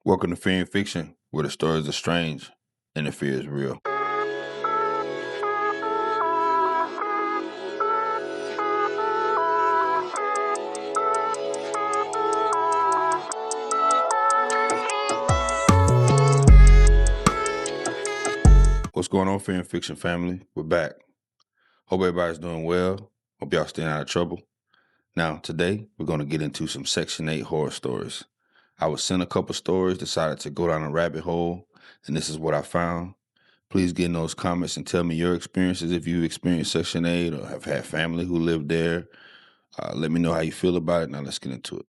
Welcome to Fear and Fiction, where the stories are strange and the fear is real. What's going on, Fear and Fiction family? We're back. Hope everybody's doing well. Hope y'all staying out of trouble. Now, today, we're going to get into some Section 8 horror stories. I was sent a couple stories, decided to go down a rabbit hole, and this is what I found. Please get in those comments and tell me your experiences if you've experienced Section 8 or have had family who lived there. Let me know how you feel about it. Now, let's get into it.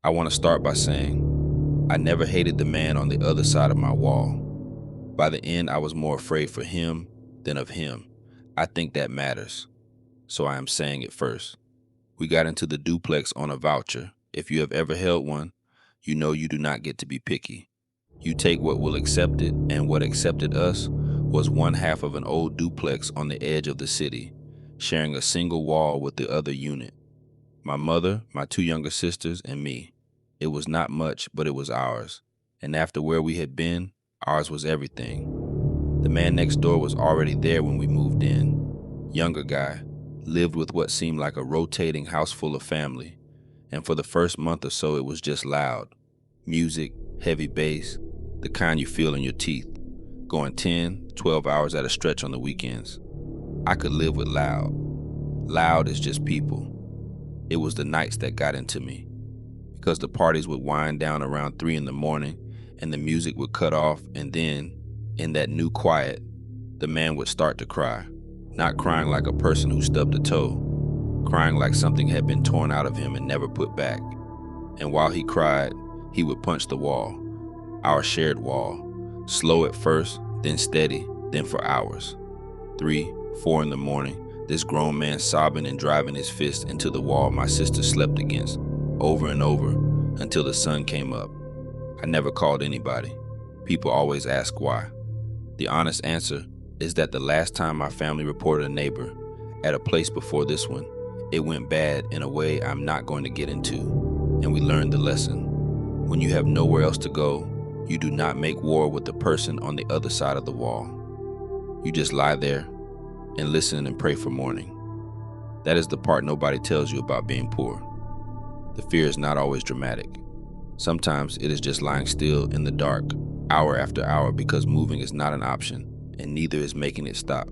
I want to start by saying, I never hated the man on the other side of my wall. By the end, I was more afraid for him than of him. I think that matters, so I am saying it first. We got into the duplex on a voucher. If you have ever held one, you know you do not get to be picky. You take what will accept it, and what accepted us was one half of an old duplex on the edge of the city, sharing a single wall with the other unit. My mother, my two younger sisters, and me. It was not much, but it was ours. And after where we had been, ours was everything. The man next door was already there when we moved in. Younger guy, lived with what seemed like a rotating house full of family. And for the first month or so, it was just loud. Music, heavy bass, the kind you feel in your teeth. Going 10, 12 hours at a stretch on the weekends. I could live with loud. Loud is just people. It was the nights that got into me. Because the parties would wind down around 3 in the morning, and the music would cut off, and then, in that new quiet, the man would start to cry. Not crying like a person who stubbed a toe, crying like something had been torn out of him and never put back. And while he cried, he would punch the wall, our shared wall, slow at first, then steady, then for hours. 3, 4 in the morning, this grown man sobbing and driving his fist into the wall my sister slept against, over and over, until the sun came up. I never called anybody. People always ask why. The honest answer is that the last time my family reported a neighbor, at a place before this one, it went bad in a way I'm not going to get into, and we learned the lesson. When you have nowhere else to go, you do not make war with the person on the other side of the wall. You just lie there and listen and pray for morning. That is the part nobody tells you about being poor. The fear is not always dramatic. Sometimes it is just lying still in the dark, hour after hour, because moving is not an option, and neither is making it stop.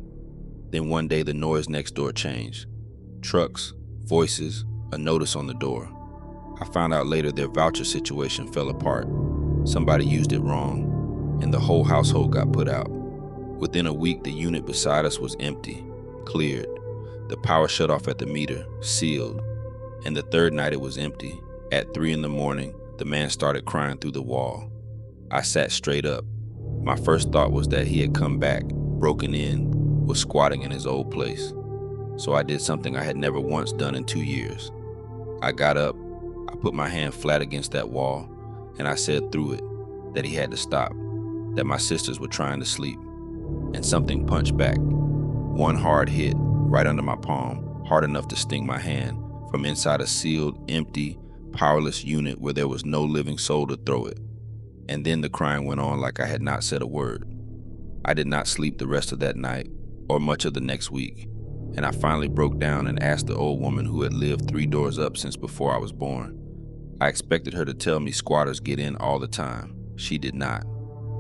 Then one day the noise next door changed. Trucks, voices, a notice on the door. I found out later their voucher situation fell apart. Somebody used it wrong, and the whole household got put out. Within a week, the unit beside us was empty, cleared. The power shut off at the meter, sealed. And the third night it was empty. At 3 in the morning, the man started crying through the wall. I sat straight up. My first thought was that he had come back, broken in, was squatting in his old place. So I did something I had never once done in 2 years. I got up, I put my hand flat against that wall, and I said through it that he had to stop, that my sisters were trying to sleep. And something punched back. One hard hit, right under my palm, hard enough to sting my hand, from inside a sealed, empty, powerless unit where there was no living soul to throw it. And then the crying went on like I had not said a word. I did not sleep the rest of that night, or much of the next week, and I finally broke down and asked the old woman who had lived 3 doors up since before I was born. I expected her to tell me squatters get in all the time. She did not.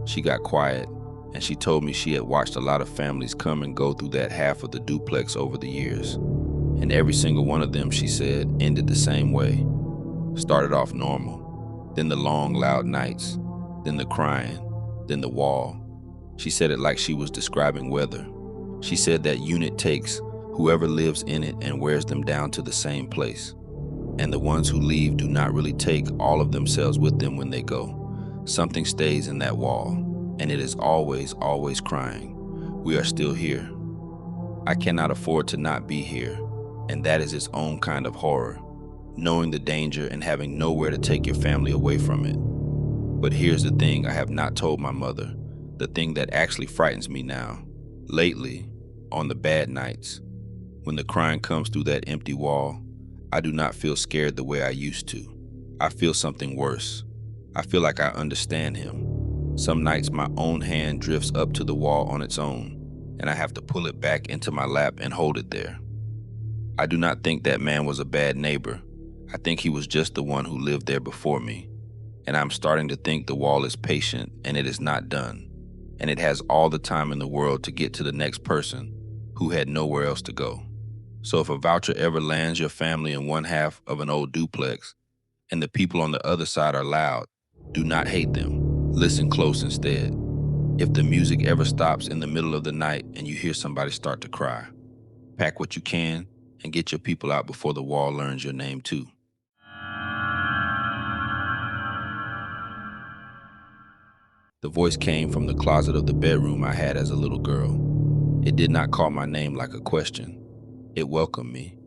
She got quiet, and she told me she had watched a lot of families come and go through that half of the duplex over the years. And every single one of them, she said, ended the same way. Started off normal, then the long, loud nights, then the crying, then the wall. She said it like she was describing weather. She said that unit takes whoever lives in it and wears them down to the same place. And the ones who leave do not really take all of themselves with them when they go. Something stays in that wall, and it is always, always crying. We are still here. I cannot afford to not be here, and that is its own kind of horror, knowing the danger and having nowhere to take your family away from it. But here's the thing I have not told my mother, the thing that actually frightens me now. Lately, on the bad nights, when the crying comes through that empty wall, I do not feel scared the way I used to. I feel something worse. I feel like I understand him. Some nights my own hand drifts up to the wall on its own, and I have to pull it back into my lap and hold it there. I do not think that man was a bad neighbor. I think he was just the one who lived there before me. And I'm starting to think the wall is patient and it is not done. And it has all the time in the world to get to the next person who had nowhere else to go. So if a voucher ever lands your family in one half of an old duplex and the people on the other side are loud, do not hate them. Listen close instead. If the music ever stops in the middle of the night and you hear somebody start to cry, pack what you can and get your people out before the wall learns your name too. The voice came from the closet of the bedroom I had as a little girl. It did not call my name like a question. It welcomed me,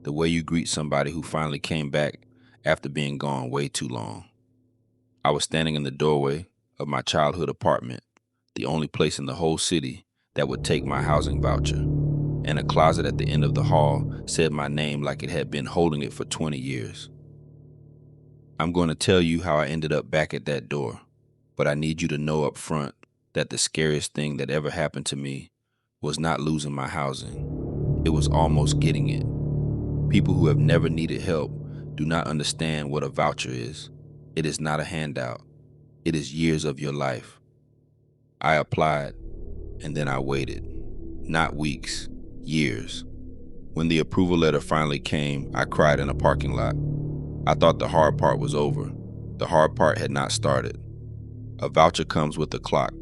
the way you greet somebody who finally came back after being gone way too long. I was standing in the doorway of my childhood apartment, the only place in the whole city that would take my housing voucher, and a closet at the end of the hall said my name like it had been holding it for 20 years. I'm going to tell you how I ended up back at that door, but I need you to know up front that the scariest thing that ever happened to me was not losing my housing. It was almost getting it. People who have never needed help do not understand what a voucher is. It is not a handout. It is years of your life. I applied, and then I waited. Not weeks, years. When the approval letter finally came, I cried in a parking lot. I thought the hard part was over. The hard part had not started. A voucher comes with a clock.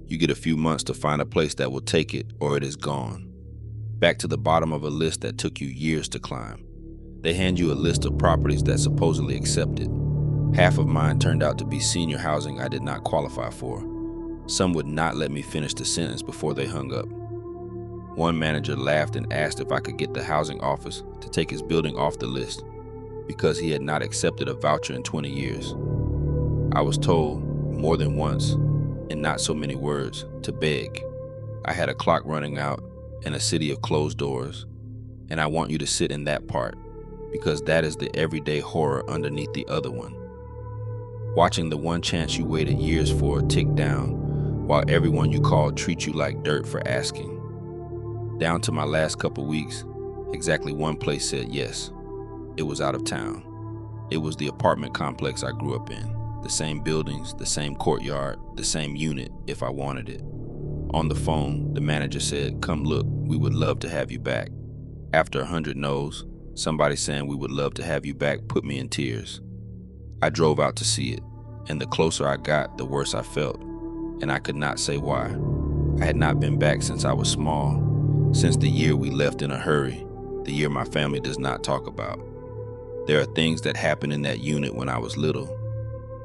You get a few months to find a place that will take it, or it is gone. Back to the bottom of a list that took you years to climb. They hand you a list of properties that supposedly accept it. Half of mine turned out to be senior housing I did not qualify for. Some would not let me finish the sentence before they hung up. One manager laughed and asked if I could get the housing office to take his building off the list because he had not accepted a voucher in 20 years. I was told more than once, in not so many words, to beg. I had a clock running out and a city of closed doors, and I want you to sit in that part because that is the everyday horror underneath the other one. Watching the one chance you waited years for tick down while everyone you called treats you like dirt for asking. Down to my last couple weeks, exactly one place said yes. It was out of town. It was the apartment complex I grew up in. The same buildings, the same courtyard, the same unit if I wanted it. On the phone, the manager said, "Come look, we would love to have you back." After 100 no's, somebody saying we would love to have you back put me in tears. I drove out to see it, and the closer I got, the worse I felt, and I could not say why. I had not been back since I was small, since the year we left in a hurry, the year my family does not talk about. There are things that happened in that unit when I was little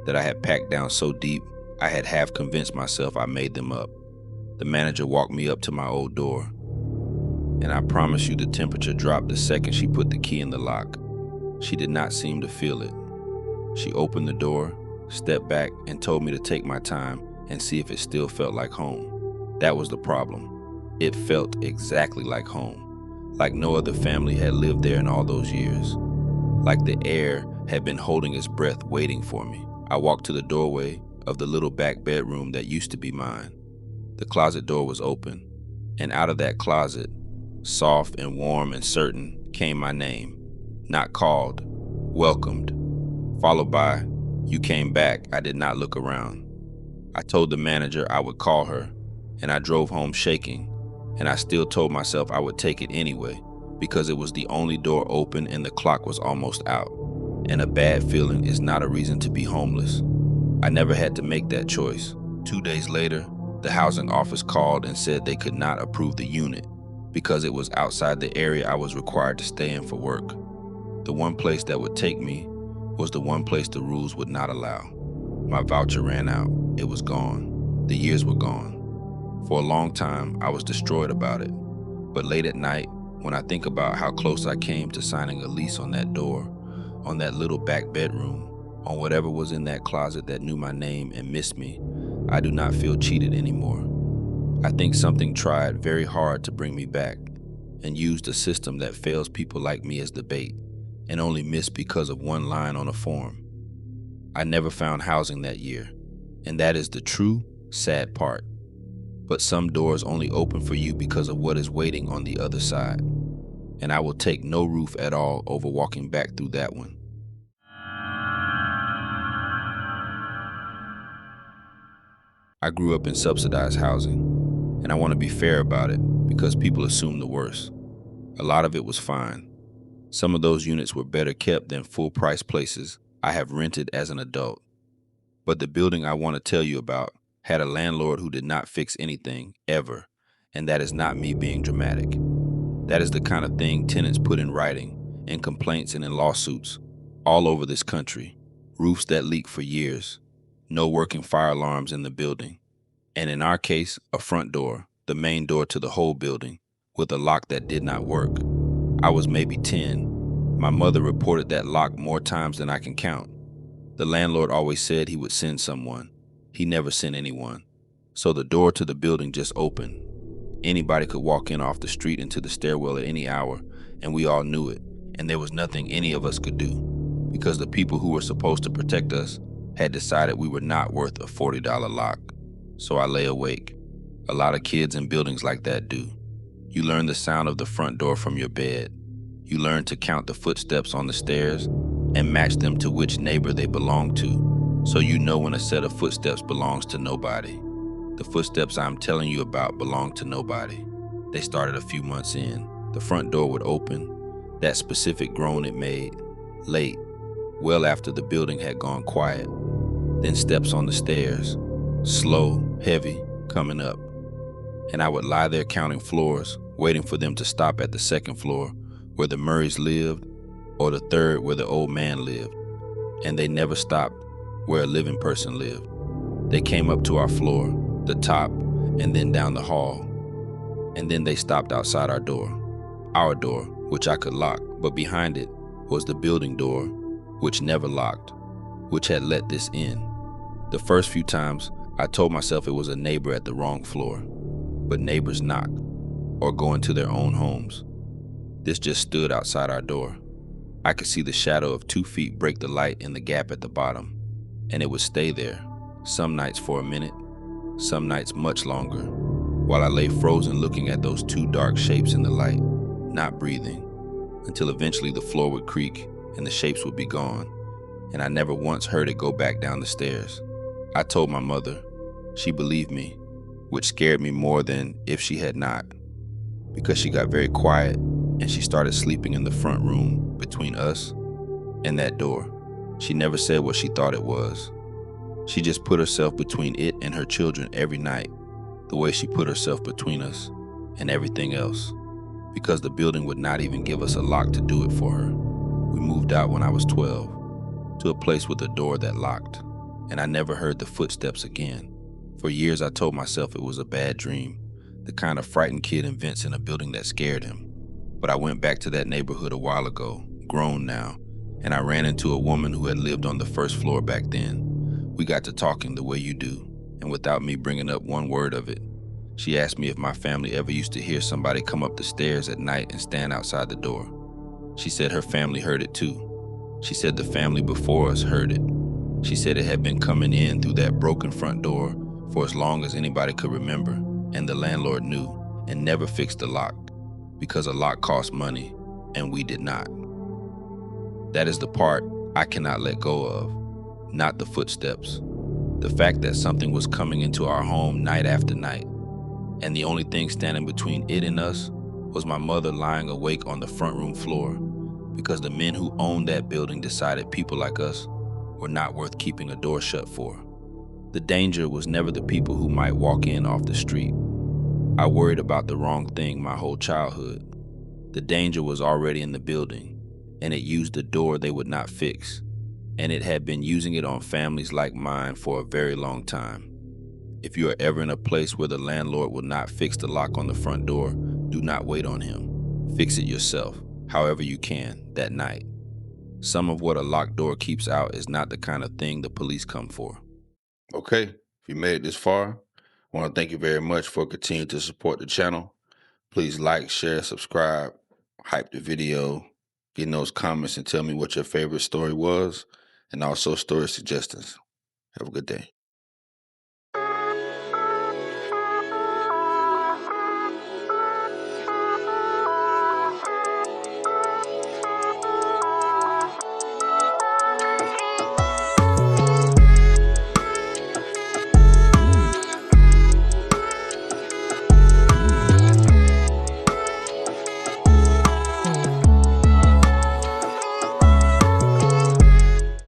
that I had packed down so deep I had half convinced myself I made them up. The manager walked me up to my old door, and I promise you the temperature dropped the second she put the key in the lock. She did not seem to feel it. She opened the door, stepped back, and told me to take my time and see if it still felt like home. That was the problem. It felt exactly like home, like no other family had lived there in all those years, like the air had been holding its breath waiting for me. I walked to the doorway of the little back bedroom that used to be mine. The closet door was open, and out of that closet, soft and warm and certain, came my name. Not called, welcomed, followed by, "You came back." I did not look around. I told the manager I would call her, and I drove home shaking, and I still told myself I would take it anyway because it was the only door open and the clock was almost out. And a bad feeling is not a reason to be homeless. I never had to make that choice. 2 days later, the housing office called and said they could not approve the unit because it was outside the area I was required to stay in for work. The one place that would take me was the one place the rules would not allow. My voucher ran out. It was gone. The years were gone. For a long time, I was destroyed about it. But late at night, when I think about how close I came to signing a lease on that door, on that little back bedroom, on whatever was in that closet that knew my name and missed me, I do not feel cheated anymore. I think something tried very hard to bring me back and used a system that fails people like me as the bait and only missed because of one line on a form. I never found housing that year, and that is the true, sad part. But some doors only open for you because of what is waiting on the other side, and I will take no roof at all over walking back through that one. I grew up in subsidized housing, and I want to be fair about it because people assume the worst. A lot of it was fine. Some of those units were better kept than full-price places I have rented as an adult. But the building I want to tell you about had a landlord who did not fix anything, ever, and that is not me being dramatic. That is the kind of thing tenants put in writing, in complaints and in lawsuits, all over this country. Roofs that leak for years, no working fire alarms in the building, and in our case, a front door, the main door to the whole building, with a lock that did not work. I was maybe 10. My mother reported that lock more times than I can count. The landlord always said he would send someone. He never sent anyone. So the door to the building just opened. Anybody could walk in off the street into the stairwell at any hour, and we all knew it, and there was nothing any of us could do, because the people who were supposed to protect us had decided we were not worth a $40 lock. So I lay awake. A lot of kids in buildings like that do. You learn the sound of the front door from your bed. You learn to count the footsteps on the stairs and match them to which neighbor they belong to, so you know when a set of footsteps belongs to nobody. The footsteps I'm telling you about belong to nobody. They started a few months in. The front door would open, that specific groan it made, late, well after the building had gone quiet. Then steps on the stairs, slow, heavy, coming up. And I would lie there counting floors, waiting for them to stop at the second floor where the Murrays lived, or the third where the old man lived. And they never stopped where a living person lived. They came up to our floor, the top, and then down the hall. And then they stopped outside our door, which I could lock, but behind it was the building door, which never locked, which had let this in. The first few times, I told myself it was a neighbor at the wrong floor, but neighbors knock, or go into their own homes. This just stood outside our door. I could see the shadow of 2 feet break the light in the gap at the bottom, and it would stay there, some nights for a minute, some nights much longer, while I lay frozen looking at those 2 dark shapes in the light, not breathing, until eventually the floor would creak and the shapes would be gone, and I never once heard it go back down the stairs. I told my mother. She believed me, which scared me more than if she had not, because she got very quiet and she started sleeping in the front room between us and that door. She never said what she thought it was. She just put herself between it and her children every night, the way she put herself between us and everything else, because the building would not even give us a lock to do it for her. We moved out when I was 12, to a place with a door that locked, and I never heard the footsteps again. For years I told myself it was a bad dream, the kind of frightened kid invents in a building that scared him. But I went back to that neighborhood a while ago, grown now, and I ran into a woman who had lived on the first floor back then. We got to talking the way you do, and without me bringing up one word of it, she asked me if my family ever used to hear somebody come up the stairs at night and stand outside the door. She said her family heard it too. She said the family before us heard it. She said it had been coming in through that broken front door for as long as anybody could remember, and the landlord knew and never fixed the lock, because a lock cost money, and we did not. That is the part I cannot let go of, not the footsteps. The fact that something was coming into our home night after night, and the only thing standing between it and us was my mother lying awake on the front room floor, because the men who owned that building decided people like us were not worth keeping a door shut for. The danger was never the people who might walk in off the street. I worried about the wrong thing my whole childhood. The danger was already in the building, and it used a door they would not fix, and it had been using it on families like mine for a very long time. If you are ever in a place where the landlord will not fix the lock on the front door, do not wait on him. Fix it yourself, however you can, that night. Some of what a locked door keeps out is not the kind of thing the police come for. Okay, if you made it this far, I want to thank you very much for continuing to support the channel. Please like, share, subscribe, hype the video, in those comments and tell me what your favorite story was, and also story suggestions. Have a good day.